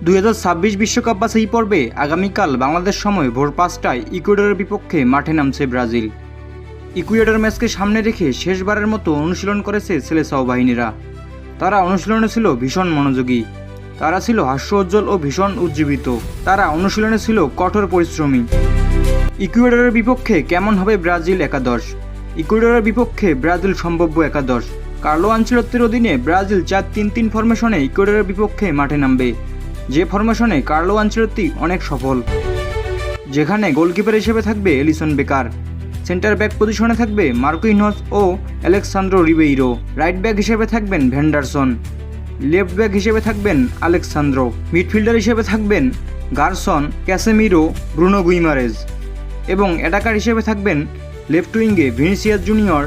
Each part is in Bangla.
2026 বিশ্বকাপ বাছাই পর্বে আগামীকাল বাংলাদেশ সময় ভোর 5টায় ইকুয়েডরের বিপক্ষে মাঠে নামছে ব্রাজিল। ইকুয়েডর ম্যাচকে সামনে রেখে শেষবারের মতো অনুশীলন করেছে সেলেসাও বাহিনীরা। তারা অনুশীলনে ছিল ভীষণ মনোযোগী, তারা ছিল হাস্যোজ্জ্বল ও ভীষণ উজ্জীবিত, তারা অনুশীলনে ছিল কঠোর পরিশ্রমী। ইকুয়েডরের বিপক্ষে কেমন হবে ব্রাজিল একাদশ? ইকুয়েডরের বিপক্ষে ব্রাজিল সম্ভাব্য একাদশ। কার্লো আনচেলত্তির অধীনে ব্রাজিল 4-3-3 ফরমেশনে ইকুয়েডরের বিপক্ষে মাঠে নামবে, যে ফরমেশনে কার্লো আনচেলত্তি অনেক সফল। যেখানে গোলকিপার হিসেবে থাকবে এলিসন বেকার, সেন্টার ব্যাক পজিশনে থাকবে মার্কুইনহস ও আলেক্সান্দ্রো রিবেইরো, রাইট ব্যাক হিসেবে থাকবেন ভেন্ডারসন, লেফট ব্যাক হিসেবে থাকবেন আলেক্সান্দ্রো, মিডফিল্ডার হিসেবে থাকবেন গারসন, ক্যাসেমিরো, ব্রুনো গুইমারেজ এবং অ্যাটাকার হিসেবে থাকবেন লেফট উইঙ্গে ভিনিসিয়াস জুনিয়র,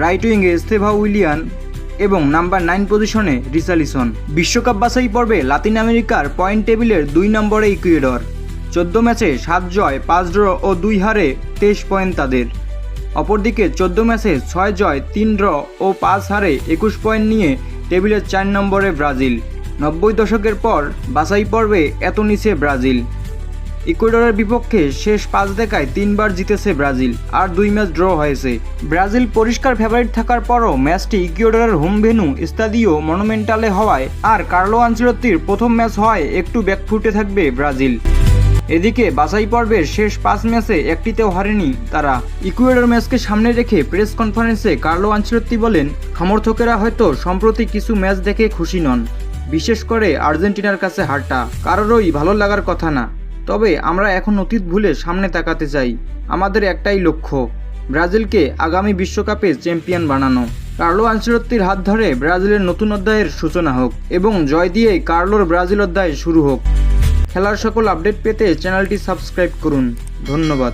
রাইট উইঙ্গে এস্তেভাও উইলিয়ান এবং নাম্বার 9 পজিশনে রিচার্লিসন। বিশ্বকাপ বাছাই পর্বে লাতিন আমেরিকার পয়েন্ট টেবিলের 2 নম্বরে ইকুয়েডর। 14 ম্যাচে 7 জয়, 5 ড্র ও 2 হারে 23 পয়েন্ট তাদের। অপরদিকে 14 ম্যাচে 6 জয়, 3 ড্র ও 5 হারে 21 পয়েন্ট নিয়ে টেবিলের 4 নম্বরে ব্রাজিল। 90 দশকের পর বাছাই পর্বে এত নিচে ব্রাজিল। ইকুয়েডরের বিপক্ষে শেষ 5 দেখায় 3 বার জিতেছে ব্রাজিল আর 2 ম্যাচ ড্র হয়েছে। ব্রাজিল পরিষ্কার ফেভারিট থাকার পরও ম্যাচটি ইকুয়েডরের হোম ভেন্যু স্তাদিও মনুমেন্টালে হওয়ায় আর কার্লো আনচেলত্তির প্রথম ম্যাচ হওয়ায় একটু ব্যাকফুটে থাকবে ব্রাজিল। এদিকে বাছাই পর্বের শেষ 5 ম্যাচে একটিতেও হারেনি তারা। ইকুয়েডর ম্যাচকে সামনে রেখে প্রেস কনফারেন্সে কার্লো আনচেলত্তি বলেন, সমর্থকেরা হয়তো সম্প্রতি কিছু ম্যাচ দেখে খুশি নন, বিশেষ করে আর্জেন্টিনার কাছে হারটা কারোরই ভালো লাগার কথা না। তবে আমরা এখন অতীত ভুলে সামনে তাকাতে চাই। আমাদের একটাই লক্ষ্য, ব্রাজিলকে আগামী বিশ্বকাপে চ্যাম্পিয়ন বানানো। কার্লো আনচেলত্তির হাত ধরে ব্রাজিলের নতুন অধ্যায়ের সূচনা হোক এবং জয় দিয়েই কার্লোর ব্রাজিল অধ্যায় শুরু হোক। খেলার সকল আপডেট পেতে চ্যানেলটি সাবস্ক্রাইব করুন। ধন্যবাদ।